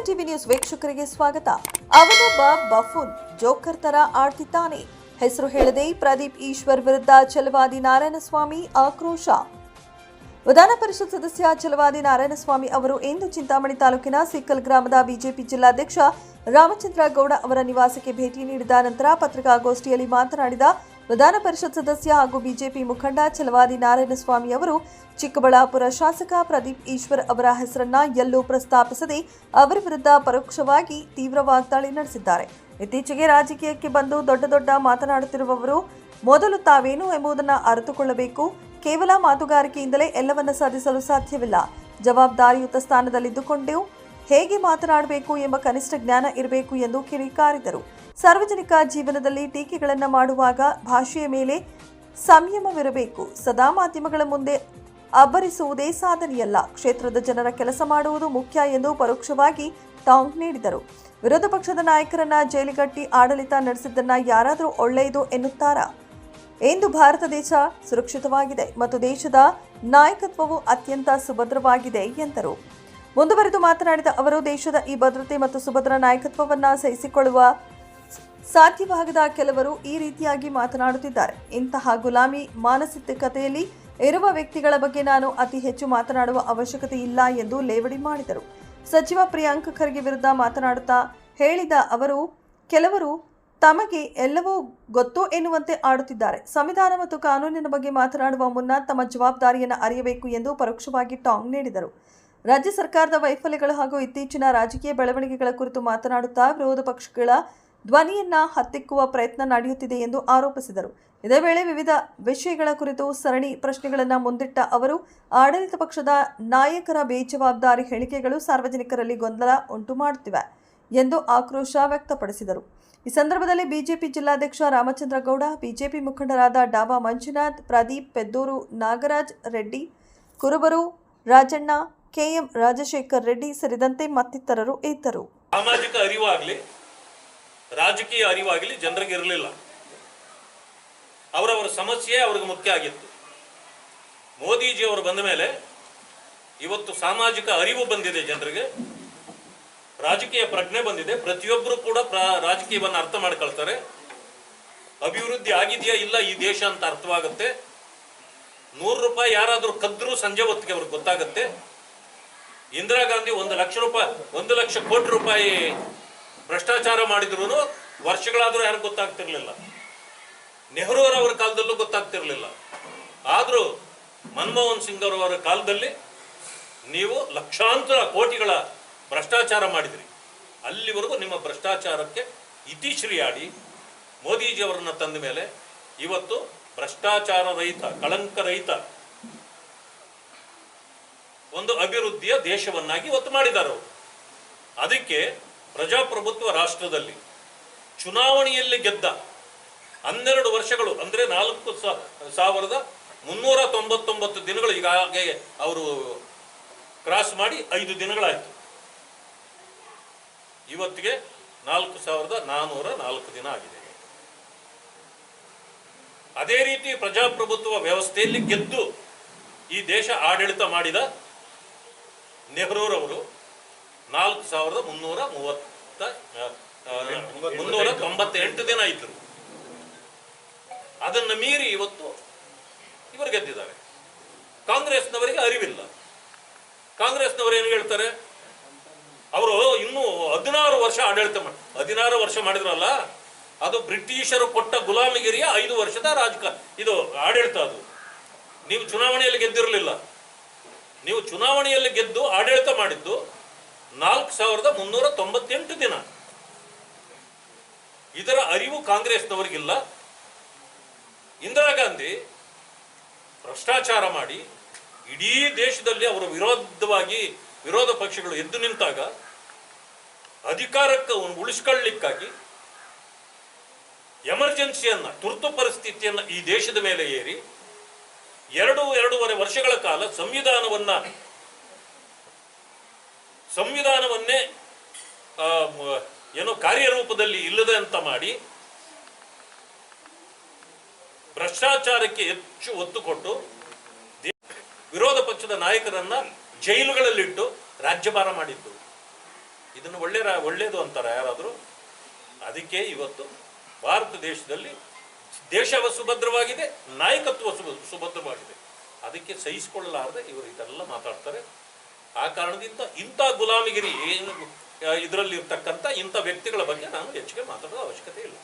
Headline TV news ವೀಕ್ಷಕರಿಗೆ ಸ್ವಾಗತ. ಅವನೊಬ್ಬ ಬಫೂನ್ ಜೋಕರ್ ತರ ಆಡ್ತಿದ್ದಾನೆ. ಹೆಸರು ಹೇಳದೆ ಪ್ರದೀಪ್ ಈಶ್ವರ್ ವಿರುದ್ಧ ಛಲವಾದಿ ನಾರಾಯಣಸ್ವಾಮಿ ಆಕ್ರೋಶ. ವಿಧಾನ ಪರಿಷತ್ ಸದಸ್ಯ ಛಲವಾದಿ ನಾರಾಯಣಸ್ವಾಮಿ ಅವರು ಇಂದು ಚಿಂತಾಮಣಿ ತಾಲೂಕಿನ ಸಿಕ್ಕಲ್ ಗ್ರಾಮದ ಬಿಜೆಪಿ ಜಿಲ್ಲಾಧ್ಯಕ್ಷ ರಾಮಚಂದ್ರ ಗೌಡ ಅವರ ನಿವಾಸಕ್ಕೆ ಭೇಟಿ ನೀಡಿದ ನಂತರ ಪತ್ರಿಕಾಗೋಷ್ಠಿಯಲ್ಲಿ ಮಾತನಾಡಿದ ವಿಧಾನ ಪರಿಷತ್ ಸದಸ್ಯ ಹಾಗೂ ಬಿಜೆಪಿ ಮುಖಂಡ ಛಲವಾದಿ ನಾರಾಯಣಸ್ವಾಮಿ ಅವರು ಚಿಕ್ಕಬಳ್ಳಾಪುರ ಶಾಸಕ ಪ್ರದೀಪ್ ಈಶ್ವರ್ ಅವರ ಹೆಸರನ್ನ ಎಲ್ಲೂ ಪ್ರಸ್ತಾಪಿಸದೆ ಅವರ ವಿರುದ್ಧ ಪರೋಕ್ಷವಾಗಿ ತೀವ್ರ ವಾಗ್ದಾಳಿ ನಡೆಸಿದ್ದಾರೆ. ಇತ್ತೀಚೆಗೆ ರಾಜಕೀಯಕ್ಕೆ ಬಂದು ದೊಡ್ಡ ಮಾತನಾಡುತ್ತಿರುವವರು ಮೊದಲು ತಾವೇನು ಎಂಬುದನ್ನು ಅರಿತುಕೊಳ್ಳಬೇಕು. ಕೇವಲ ಮಾತುಗಾರಿಕೆಯಿಂದಲೇ ಎಲ್ಲವನ್ನ ಸಾಧಿಸಲು ಸಾಧ್ಯವಿಲ್ಲ. ಜವಾಬ್ದಾರಿಯುತ ಸ್ಥಾನದಲ್ಲಿದ್ದುಕೊಂಡು ಹೇಗೆ ಮಾತನಾಡಬೇಕು ಎಂಬ ಕನಿಷ್ಠ ಜ್ಞಾನ ಇರಬೇಕು ಎಂದು ಕಿಡಿಕಾರಿದರು. ಸಾರ್ವಜನಿಕ ಜೀವನದಲ್ಲಿ ಟೀಕೆಗಳನ್ನು ಮಾಡುವಾಗ ಭಾಷೆಯ ಮೇಲೆ ಸಂಯಮವಿರಬೇಕು. ಸದಾ ಮಾಧ್ಯಮಗಳ ಮುಂದೆ ಅಬ್ಬರಿಸುವುದೇ ಸಾಧನೆಯಲ್ಲ. ಕ್ಷೇತ್ರದ ಜನರ ಕೆಲಸ ಮಾಡುವುದು ಮುಖ್ಯ ಎಂದು ಪರೋಕ್ಷವಾಗಿ ಟಾಂಗ್ ನೀಡಿದರು. ವಿರೋಧ ಪಕ್ಷದ ನಾಯಕರನ್ನ ಜೈಲಿಗಟ್ಟಿ ಆಡಳಿತ ನಡೆಸಿದ್ದನ್ನ ಯಾರಾದರೂ ಒಳ್ಳೆಯದು ಎನ್ನುತ್ತಾರಾ? ಇಂದು ಭಾರತ ದೇಶ ಸುರಕ್ಷಿತವಾಗಿದೆ ಮತ್ತು ದೇಶದ ನಾಯಕತ್ವವು ಅತ್ಯಂತ ಸುಭದ್ರವಾಗಿದೆ ಎಂದರು. ಮುಂದುವರೆದು ಮಾತನಾಡಿದ ಅವರು, ದೇಶದ ಈ ಭದ್ರತೆ ಮತ್ತು ಸುಭದ್ರ ನಾಯಕತ್ವವನ್ನ ಸಹಿಸಿಕೊಳ್ಳುವ ಸಾಧ್ಯವಾಗದ ಕೆಲವರು ಈ ರೀತಿಯಾಗಿ ಮಾತನಾಡುತ್ತಿದ್ದಾರೆ. ಇಂತಹ ಗುಲಾಮಿ ಮಾನಸಿಕತೆಯಲ್ಲಿ ಇರುವ ವ್ಯಕ್ತಿಗಳ ಬಗ್ಗೆ ನಾನು ಅತಿ ಹೆಚ್ಚು ಮಾತನಾಡುವ ಅವಶ್ಯಕತೆ ಇಲ್ಲ ಎಂದು ಲೇವಡಿ ಮಾಡಿದರು. ಸಚಿವ ಪ್ರಿಯಾಂಕ್ ಖರ್ಗೆ ವಿರುದ್ಧ ಮಾತನಾಡುತ್ತಾ ಹೇಳಿದ ಅವರು, ಕೆಲವರು ತಮಗೆ ಎಲ್ಲವೂ ಗೊತ್ತು ಎನ್ನುವಂತೆ ಆಡುತ್ತಿದ್ದಾರೆ. ಸಂವಿಧಾನ ಮತ್ತು ಕಾನೂನಿನ ಬಗ್ಗೆ ಮಾತನಾಡುವ ಮುನ್ನ ತಮ್ಮ ಜವಾಬ್ದಾರಿಯನ್ನು ಅರಿಯಬೇಕು ಎಂದು ಪರೋಕ್ಷವಾಗಿ ಟಾಂಗ್ ನೀಡಿದರು. ರಾಜ್ಯ ಸರ್ಕಾರದ ವೈಫಲ್ಯಗಳು ಹಾಗೂ ಇತ್ತೀಚಿನ ರಾಜಕೀಯ ಬೆಳವಣಿಗೆಗಳ ಕುರಿತು ಮಾತನಾಡುತ್ತಾ ವಿರೋಧ ಪಕ್ಷಗಳ ಧ್ವನಿಯನ್ನ ಹತ್ತಿಕ್ಕುವ ಪ್ರಯತ್ನ ನಡೆಯುತ್ತಿದೆ ಎಂದು ಆರೋಪಿಸಿದರು. ಇದೇ ವೇಳೆ ವಿವಿಧ ವಿಷಯಗಳ ಕುರಿತು ಸರಣಿ ಪ್ರಶ್ನೆಗಳನ್ನು ಮುಂದಿಟ್ಟ ಅವರು, ಆಡಳಿತ ಪಕ್ಷದ ನಾಯಕರ ಬೇಜವಾಬ್ದಾರಿ ಹೇಳಿಕೆಗಳು ಸಾರ್ವಜನಿಕರಲ್ಲಿ ಗೊಂದಲ ಉಂಟು ಮಾಡುತ್ತಿವೆ ಎಂದು ಆಕ್ರೋಶ ವ್ಯಕ್ತಪಡಿಸಿದರು. ಈ ಸಂದರ್ಭದಲ್ಲಿ ಬಿಜೆಪಿ ಜಿಲ್ಲಾಧ್ಯಕ್ಷ ರಾಮಚಂದ್ರ ಗೌಡ, ಬಿಜೆಪಿ ಮುಖಂಡರಾದ ಡಾಬಾ ಮಂಜುನಾಥ್, ಪ್ರದೀಪ್, ಪೆದ್ದೂರು ನಾಗರಾಜ್ ರೆಡ್ಡಿ, ಕುರುಬರು ರಾಜಣ್ಣ, ಕೆಎಂ ರಾಜಶೇಖರ್ ರೆಡ್ಡಿ ಸೇರಿದಂತೆ ಮತ್ತಿತರರು ಇದ್ದರು. ಸಾಮಾಜಿಕ ಅರಿವಾಗಲಿ ರಾಜಕೀಯ ಅರಿವಾಗಲಿ ಜನರಿಗೆ ಇರಲಿಲ್ಲ. ಅವರವರ ಸಮಸ್ಯೆ ಅವ್ರಿಗೆ ಮುಖ್ಯ ಆಗಿತ್ತು. ಮೋದಿಜಿ ಅವರು ಬಂದ ಮೇಲೆ ಇವತ್ತು ಸಾಮಾಜಿಕ ಅರಿವು ಬಂದಿದೆ, ಜನರಿಗೆ ರಾಜಕೀಯ ಪ್ರಜ್ಞೆ ಬಂದಿದೆ. ಪ್ರತಿಯೊಬ್ಬರು ಕೂಡ ರಾಜಕೀಯವನ್ನು ಅರ್ಥ ಮಾಡ್ಕೊಳ್ತಾರೆ. ಅಭಿವೃದ್ಧಿ ಆಗಿದೆಯಾ ಇಲ್ಲ ಈ ದೇಶ ಅಂತ ಅರ್ಥವಾಗುತ್ತೆ. 100 ರೂಪಾಯಿ ಯಾರಾದರೂ ಕದ್ದರೂ ಸಂಜೆ ಹೊತ್ತಿಗೆ ಅವ್ರಿಗೆ ಗೊತ್ತಾಗುತ್ತೆ. ಇಂದಿರಾ ಗಾಂಧಿ 1 ಲಕ್ಷ ಕೋಟಿ ರೂಪಾಯಿ ಭ್ರಷ್ಟಾಚಾರ ಮಾಡಿದ್ರು ವರ್ಷಗಳಾದರೂ ಯಾರು ಗೊತ್ತಾಗ್ತಿರ್ಲಿಲ್ಲ. ನೆಹರು ಅವರ ಕಾಲದಲ್ಲೂ ಗೊತ್ತಾಗ್ತಿರ್ಲಿಲ್ಲ. ಆದರೂ ಮನಮೋಹನ್ ಸಿಂಗ್ ಅವರ ಕಾಲದಲ್ಲಿ ನೀವು ಲಕ್ಷಾಂತರ ಕೋಟಿಗಳ ಭ್ರಷ್ಟಾಚಾರ ಮಾಡಿದ್ರಿ. ಅಲ್ಲಿವರೆಗೂ ನಿಮ್ಮ ಭ್ರಷ್ಟಾಚಾರಕ್ಕೆ ಇತಿಶ್ರೀಯಾಡಿ ಮೋದಿಜಿ ಅವರನ್ನ ತಂದ ಮೇಲೆ ಇವತ್ತು ಭ್ರಷ್ಟಾಚಾರ ರಹಿತ, ಕಳಂಕ ರಹಿತ ಒಂದು ಅಭಿವೃದ್ಧಿಯ ದೇಶವನ್ನಾಗಿ ಇವತ್ತು ಮಾಡಿದ್ದಾರೆ ಅವರು. ಅದಕ್ಕೆ ಪ್ರಜಾಪ್ರಭುತ್ವ ರಾಷ್ಟ್ರದಲ್ಲಿ ಚುನಾವಣೆಯಲ್ಲಿ ಗೆದ್ದ 12 ವರ್ಷಗಳು ಅಂದರೆ 4,399 ದಿನಗಳು ಈಗಾಗಲೇ ಅವರು ಕ್ರಾಸ್ ಮಾಡಿ 5 ದಿನಗಳಾಯಿತು. ಇವತ್ತಿಗೆ 4,404 ದಿನ ಆಗಿದೆ. ಅದೇ ರೀತಿ ಪ್ರಜಾಪ್ರಭುತ್ವ ವ್ಯವಸ್ಥೆಯಲ್ಲಿ ಗೆದ್ದು ಈ ದೇಶ ಆಡಳಿತ ಮಾಡಿದ ನೆಹರೂರವರು 4,398 ದಿನ ಇದ್ದರು. ಅದನ್ನು ಮೀರಿ ಇವತ್ತು ಇವರು ಗೆದ್ದಿದ್ದಾರೆ. ಕಾಂಗ್ರೆಸ್ನವರಿಗೆ ಅರಿವಿಲ್ಲ. ಕಾಂಗ್ರೆಸ್ನವರು ಏನು ಹೇಳ್ತಾರೆ, ಅವರು ಇನ್ನೂ 16 ವರ್ಷ ಆಡಳಿತ 16 ವರ್ಷ ಮಾಡಿದ್ರಲ್ಲ, ಅದು ಬ್ರಿಟಿಷರು ಕೊಟ್ಟ ಗುಲಾಮಗಿರಿಯ 5 ವರ್ಷದ ಇದು ಆಡಳಿತ. ಅದು ನೀವು ಚುನಾವಣೆಯಲ್ಲಿ ಗೆದ್ದಿರಲಿಲ್ಲ. ನೀವು ಚುನಾವಣೆಯಲ್ಲಿ ಗೆದ್ದು ಆಡಳಿತ ಮಾಡಿದ್ದು 4,398 ದಿನ. ಇದರ ಅರಿವು ಕಾಂಗ್ರೆಸ್ನವರಿಗಿಲ್ಲ. ಇಂದಿರಾ ಗಾಂಧಿ ಭ್ರಷ್ಟಾಚಾರ ಮಾಡಿ ಇಡೀ ದೇಶದಲ್ಲಿ ಅವರ ವಿರೋಧವಾಗಿ ವಿರೋಧ ಪಕ್ಷಗಳು ಎದ್ದು ನಿಂತಾಗ ಅಧಿಕಾರಕ್ಕೆ ಉಳಿಸ್ಕೊಳ್ಳಿಕ್ಕಾಗಿ ಎಮರ್ಜೆನ್ಸಿಯನ್ನ, ತುರ್ತು ಪರಿಸ್ಥಿತಿಯನ್ನ ಈ ದೇಶದ ಮೇಲೆ ಏರಿ 2.5 ವರ್ಷಗಳ ಕಾಲ ಸಂವಿಧಾನವನ್ನೇ ಏನೋ ಕಾರ್ಯರೂಪದಲ್ಲಿ ಇಲ್ಲದೆ ಅಂತ ಮಾಡಿ ಭ್ರಷ್ಟಾಚಾರಕ್ಕೆ ಹೆಚ್ಚು ಒತ್ತು ಕೊಟ್ಟು ವಿರೋಧ ಪಕ್ಷದ ನಾಯಕರನ್ನ ಜೈಲುಗಳಲ್ಲಿಟ್ಟು ರಾಜ್ಯಭಾರ ಮಾಡಿದ್ದು. ಇದನ್ನು ಒಳ್ಳೇದು ಅಂತಾರ ಯಾರಾದರೂ? ಅದಕ್ಕೆ ಇವತ್ತು ಭಾರತ ದೇಶದಲ್ಲಿ ದೇಶವ ಸುಭದ್ರವಾಗಿದೆ, ನಾಯಕತ್ವ ಸುಭದ್ರವಾಗಿದೆ. ಅದಕ್ಕೆ ಸಹಿಸಿಕೊಳ್ಳಲಾರದೆ ಇವರು ಇದೆಲ್ಲ ಮಾತಾಡ್ತಾರೆ. ಆ ಕಾರಣದಿಂದ ಇಂಥ ಗುಲಾಮಗಿರಿ ಇದರಲ್ಲಿ ಇರ್ತಕ್ಕಂಥ ಇಂಥ ವ್ಯಕ್ತಿಗಳ ಬಗ್ಗೆ ನಾನು ಹೆಚ್ಚಿಗೆ ಮಾತಾಡೋ ಅವಶ್ಯಕತೆ ಇಲ್ಲ.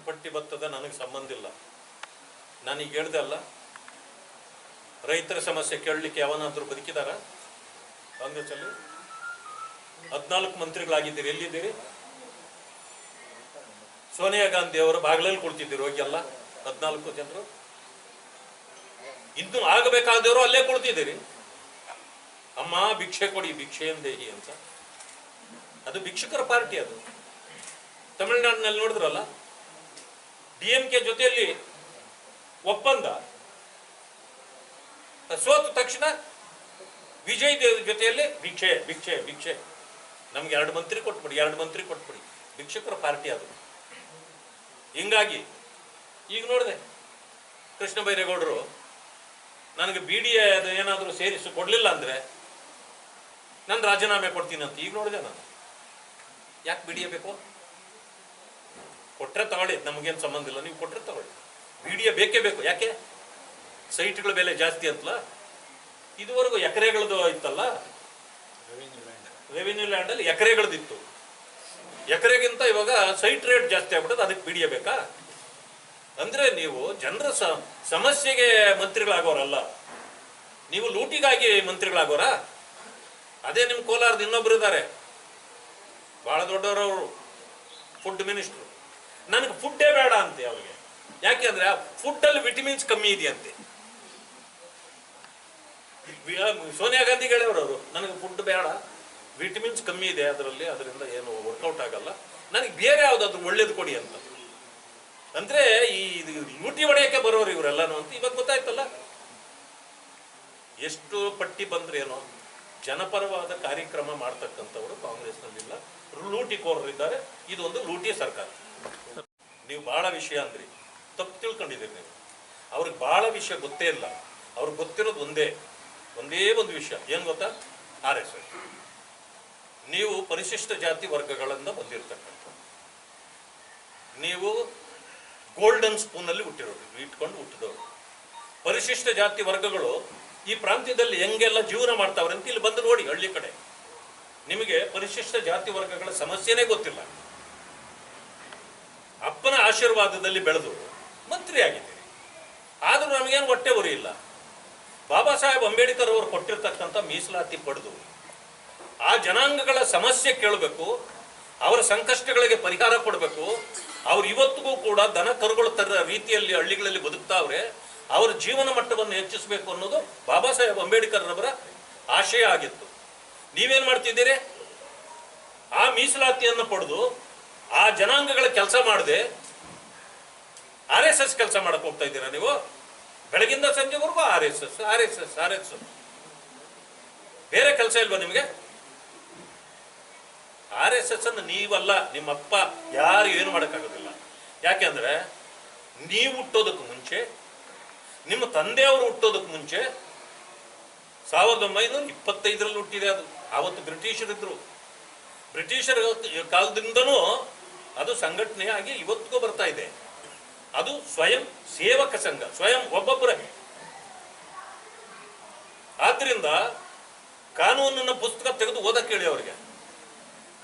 ಪಟ್ಟಿ ಭತ್ತದ ನನಗೆ ಸಂಬಂಧ ಇಲ್ಲ. ನಾನೀಗ ಹೇಳ್ದೆ ಅಲ್ಲ, ರೈತರ ಸಮಸ್ಯೆ ಕೇಳಲಿಕ್ಕೆ ಯಾವನಾದ್ರೂ ಬದುಕಿದಾರ? ಕಾಂಗ್ರೆಸ್ಸಲ್ಲಿ 14 ಮಂತ್ರಿಗಳಾಗಿದ್ದೀರಿ, ಎಲ್ಲಿದ್ದೀರಿ? ಸೋನಿಯಾ ಗಾಂಧಿ ಅವರ ಬಾಗಿಲಲ್ಲಿ ಕುಳಿತಿದ್ದೀರಿ ಹೋಗಿ ಎಲ್ಲ 14 ಜನರು. ಇನ್ನು ಆಗಬೇಕಾದವರು ಅಲ್ಲೇ ಕುಳಿತಿದ್ದೀರಿ. ಅಮ್ಮ ಭಿಕ್ಷೆ ಕೊಡಿ, ಭಿಕ್ಷೆಯನ್ ದೇಹಿ ಅಂತ. ಅದು ಭಿಕ್ಷುಕರ ಪಾರ್ಟಿ. ಅದು ತಮಿಳುನಾಡಿನಲ್ಲಿ ನೋಡಿದ್ರಲ್ಲ, DMK ಜೊತೆಯಲ್ಲಿ ಒಪ್ಪಂದ, ಸೋತ ತಕ್ಷಣ ವಿಜಯ್ ದೇವ್ ಜೊತೆಯಲ್ಲಿ ಭಿಕ್ಷೆ ಭಿಕ್ಷೆ ಭಿಕ್ಷೆ, ನಮ್ಗೆ 2 ಮಂತ್ರಿ ಕೊಟ್ಬಿಡಿ. ಭಿಕ್ಷುಕರ ಪಾರ್ಟಿ ಅದು. ಹಿಂಗಾಗಿ ಈಗ ನೋಡಿದೆ, ಕೃಷ್ಣ ಬೈರೇಗೌಡರು ನನಗೆ BDA ಅದು ಏನಾದರೂ ಸೇರಿಸಿ ಕೊಡಲಿಲ್ಲ ಅಂದರೆ ನಾನು ರಾಜೀನಾಮೆ ಕೊಡ್ತೀನಿ ಅಂತ. ಈಗ ನೋಡಿದೆ ನಾನು. ಯಾಕೆ BDA ಬೇಕು? ಕೊಟ್ಟರೆ ತಗೊಳ್ಳಿ, ನಮಗೇನು ಸಂಬಂಧ ಇಲ್ಲ. ನೀವು ಕೊಟ್ಟರೆ ತಗೊಳ್ಳಿ. BDA ಬೇಕೇ ಬೇಕು. ಯಾಕೆ? ಸೈಟ್ಗಳ ಬೆಲೆ ಜಾಸ್ತಿ ಅಂತಲ್ಲ. ಇದುವರೆಗೂ ಎಕರೆಗಳದ್ದು ಇತ್ತಲ್ಲ, ರೆವಿನ್ಯೂ ಲ್ಯಾಂಡಲ್ಲಿ ಎಕರೆಗಳದಿತ್ತು. ಎಕರೆಗಿಂತ ಇವಾಗ ಸೈಟ್ ರೇಟ್ ಜಾಸ್ತಿ ಆಗ್ಬಿಟ್ಟದೆ. ಅದಕ್ಕೆ BDA ಬೇಕಾ? ಅಂದ್ರೆ ನೀವು ಜನರ ಸಮಸ್ಯೆಗೆ ಮಂತ್ರಿಗಳಾಗೋರಲ್ಲ, ನೀವು ಲೂಟಿಗಾಗಿ ಮಂತ್ರಿಗಳಾಗೋರ. ಅದೇ ನಿಮ್ಮ ಕೋಲಾರದ ಇನ್ನೊಬ್ರು ಇದ್ದಾರೆ, ಬಹಳ ದೊಡ್ಡವರವರು, ಫುಡ್ ಮಿನಿಸ್ಟ್ರು. ನನಗೆ ಫುಡ್ಡೇ ಬೇಡ ಅಂತೆ ಅವ್ರಿಗೆ. ಯಾಕೆ ಅಂದ್ರೆ ಫುಡ್ಡಲ್ಲಿ ವಿಟಮಿನ್ಸ್ ಕಮ್ಮಿ ಇದೆಯಂತೆ. ಸೋನಿಯಾ ಗಾಂಧಿ ಹೇಳೋರವರು, ನನಗೆ ಫುಡ್ ಬೇಡ, ವಿಟಮಿನ್ಸ್ ಕಮ್ಮಿ ಇದೆ ಅದರಲ್ಲಿ, ಅದರಿಂದ ಏನು ವರ್ಕೌಟ್ ಆಗಲ್ಲ, ನನಗೆ ಬೇರೆ ಯಾವುದಾದ್ರು ಒಳ್ಳೇದು ಕೊಡಿ ಅಂತ. ಅಂದ್ರೆ ಈ ಲೂಟಿ ಹೊಡೆಯಕ್ಕೆ ಬರೋರು ಇವರೆಲ್ಲನೂ ಅಂತ ಇವಾಗ ಗೊತ್ತಾಯ್ತಲ್ಲ. ಎಷ್ಟು ಪಟ್ಟಿ ಬಂದ್ರೆ ಏನೋ, ಜನಪರವಾದ ಕಾರ್ಯಕ್ರಮ ಮಾಡ್ತಕ್ಕಂಥವ್ರು ಕಾಂಗ್ರೆಸ್ನಲ್ಲಿಲ್ಲ, ಲೂಟಿಕೋರರಿದ್ದಾರೆ. ಇದೊಂದು ಲೂಟಿ ಸರ್ಕಾರ. ನೀವು ಬಹಳ ವಿಷಯ ಅಂದ್ರಿ, ತಪ್ಪು ತಿಳ್ಕೊಂಡಿದ್ದೀರಿ ನೀವು. ಅವ್ರಿಗೆ ಬಹಳ ವಿಷಯ ಗೊತ್ತೇ ಇಲ್ಲ. ಅವ್ರಿಗೆ ಗೊತ್ತಿರೋದು ಒಂದೇ ಒಂದು ವಿಷಯ, ಏನು ಗೊತ್ತಾ? RSS. ನೀವು ಪರಿಶಿಷ್ಟ ಜಾತಿ ವರ್ಗಗಳಿಂದ ಬಂದಿರತಕ್ಕಂಥ, ನೀವು ಗೋಲ್ಡನ್ ಸ್ಪೂನಲ್ಲಿ ಇಟ್ಕೊಂಡು ಹುಟ್ಟಿದವರು. ಪರಿಶಿಷ್ಟ ಜಾತಿ ವರ್ಗಗಳು ಈ ಪ್ರಾಂತ್ಯದಲ್ಲಿ ಹೆಂಗೆಲ್ಲ ಜೀವನ ಮಾಡ್ತಾವ್ರೆ ಅಂತ ಇಲ್ಲಿ ಬಂದು ನೋಡಿ. ಹಳ್ಳಿ ಕಡೆ ನಿಮಗೆ ಪರಿಶಿಷ್ಟ ಜಾತಿ ವರ್ಗಗಳ ಸಮಸ್ಯೆನೇ ಗೊತ್ತಿಲ್ಲ. ಅಪ್ಪನ ಆಶೀರ್ವಾದದಲ್ಲಿ ಬೆಳೆದು ಮಂತ್ರಿ ಆಗಿದ್ದೀರಿ, ಆದರೂ ನಮಗೇನು ಹೊಟ್ಟೆ ಉರಿ ಇಲ್ಲ. ಬಾಬಾ ಸಾಹೇಬ್ ಅಂಬೇಡ್ಕರ್ ಅವರು ಕೊಟ್ಟಿರ್ತಕ್ಕಂಥ ಮೀಸಲಾತಿ ಪಡೆದು ಆ ಜನಾಂಗಗಳ ಸಮಸ್ಯೆ ಕೇಳಬೇಕು, ಅವರ ಸಂಕಷ್ಟಗಳಿಗೆ ಪರಿಹಾರ ಕೊಡಬೇಕು. ಅವ್ರು ಇವತ್ತಿಗೂ ಕೂಡ ದನ ಕರುಗಳು ತರ ರೀತಿಯಲ್ಲಿ ಹಳ್ಳಿಗಳಲ್ಲಿ ಬದುಕ್ತಾವ್ರೆ. ಅವರ ಜೀವನ ಮಟ್ಟವನ್ನು ಹೆಚ್ಚಿಸಬೇಕು ಅನ್ನೋದು ಬಾಬಾ ಸಾಹೇಬ್ ಅಂಬೇಡ್ಕರ್ ರವರ ಆಶಯ ಆಗಿತ್ತು. ನೀವೇನ್ ಮಾಡ್ತಿದ್ದೀರಿ? ಆ ಮೀಸಲಾತಿಯನ್ನು ಪಡೆದು ಆ ಜನಾಂಗಗಳ ಕೆಲಸ ಮಾಡದೆ RSS ಕೆಲಸ ಮಾಡಕ್ ಹೋಗ್ತಾ ಇದ್ದೀರಾ ನೀವು. ಬೆಳಗಿಂದ ಸಂಜೆವರೆಗೂ RSS. ಬೇರೆ ಕೆಲಸ ಇಲ್ವಾ ನಿಮಗೆ? RSS ಅನ್ನು ನೀವಲ್ಲ, ನಿಮ್ಮಪ್ಪ ಯಾರು ಏನು ಮಾಡೋಕ್ಕಾಗೋದಿಲ್ಲ. ಯಾಕೆಂದ್ರೆ ನೀವು ಹುಟ್ಟೋದಕ್ಕೆ ಮುಂಚೆ, ನಿಮ್ಮ ತಂದೆಯವರು ಹುಟ್ಟೋದಕ್ಕೆ ಮುಂಚೆ 1925ರಲ್ಲಿ ಹುಟ್ಟಿದೆ ಅದು. ಆವತ್ತು ಬ್ರಿಟಿಷರಿದ್ರು. ಬ್ರಿಟಿಷರ ಕಾಲದಿಂದನೂ ಅದು ಸಂಘಟನೆಯಾಗಿ ಇವತ್ತಿಗೂ ಬರ್ತಾ ಇದೆ. ಅದು ಸ್ವಯಂ ಸೇವಕ ಸಂಘ, ಸ್ವಯಂ ಒಬ್ಬೊಬ್ಬರೇ. ಆದ್ರಿಂದ ಕಾನೂನಿನ ಪುಸ್ತಕ ತೆಗೆದು ಓದಕ್ಕೆ ಹೇಳಿ ಅವರಿಗೆ.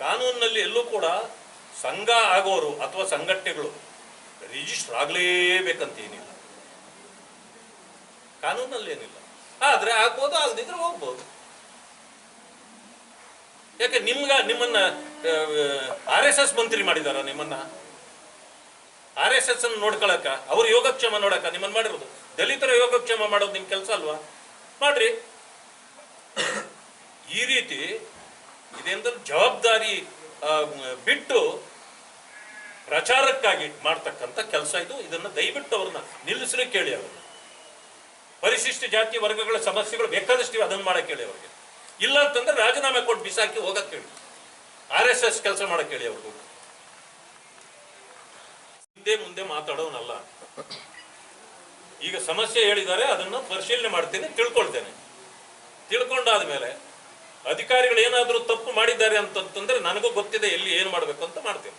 ಕಾನೂನಿನಲ್ಲಿ ಎಲ್ಲೂ ಕೂಡ ಸಂಘ ಆಗೋರು ಅಥವಾ ಸಂಘಟನೆಗಳು ರಿಜಿಸ್ಟರ್ ಆಗಲೇಬೇಕಂತ ಏನಿಲ್ಲ, ಕಾನೂನಲ್ಲಿ ಏನಿಲ್ಲ. ಆದ್ರೆ ಆಗ್ಬೋದು, ಆಗದಿದ್ರೆ ಹೋಗ್ಬೋದು. ಯಾಕೆ ನಿಮ್ಮನ್ನ RSS ಮಂತ್ರಿ ಮಾಡಿದಾರ? ನಿಮ್ಮನ್ನ RSS ಅನ್ನು ನೋಡ್ಕೊಳಕ, ಅವ್ರ ಯೋಗಕ್ಷೇಮ ನೋಡಕ ನಿಮ್ಮನ್ನ ಮಾಡಿರೋದು. ದಲಿತರ ಯೋಗಕ್ಷೇಮ ಮಾಡೋದು ನಿಮ್ ಕೆಲಸ ಅಲ್ವಾ? ಮಾಡ್ರಿ. ಈ ರೀತಿ ಇದೆಂದ್ರೆ ಜವಾಬ್ದಾರಿ ಬಿಟ್ಟು ಪ್ರಚಾರಕ್ಕಾಗಿ ಮಾಡ್ತಕ್ಕಂಥ ಕೆಲಸ ಇದು. ಇದನ್ನ ದಯವಿಟ್ಟು ಅವ್ರನ್ನ ನಿಲ್ಲಿಸ್ರಿ, ಕೇಳಿ ಅವ್ರನ್ನ. ಪರಿಶಿಷ್ಟ ಜಾತಿ ವರ್ಗಗಳ ಸಮಸ್ಯೆಗಳು ಬೇಕಾದಷ್ಟು ಅದನ್ನ ಮಾಡಕ್ ಹೇಳಿ ಅವ್ರಿಗೆ. ಇಲ್ಲ ಅಂತಂದ್ರೆ ರಾಜೀನಾಮೆ ಕೊಟ್ಟು ಬಿಸಾಕಿ ಹೋಗಕ್ ಹೇಳಿ. RSS ಕೆಲಸ ಮಾಡಕ್ ಹೇಳಿ ಅವ್ರಿಗೂ. ಮುಂದೆ ಮಾತಾಡೋನಲ್ಲ. ಈಗ ಸಮಸ್ಯೆ ಹೇಳಿದ್ದಾರೆ, ಅದನ್ನ ಪರಿಶೀಲನೆ ಮಾಡ್ತೇನೆ, ತಿಳ್ಕೊಳ್ತೇನೆ. ತಿಳ್ಕೊಂಡಾದ್ಮೇಲೆ ಅಧಿಕಾರಿಗಳು ಏನಾದರೂ ತಪ್ಪು ಮಾಡಿದ್ದಾರೆ ಅಂತಂತಂದ್ರೆ ನನಗೂ ಗೊತ್ತಿದೆ ಎಲ್ಲಿ ಏನು ಮಾಡಬೇಕು ಅಂತ ಮಾಡ್ತೀನಿ.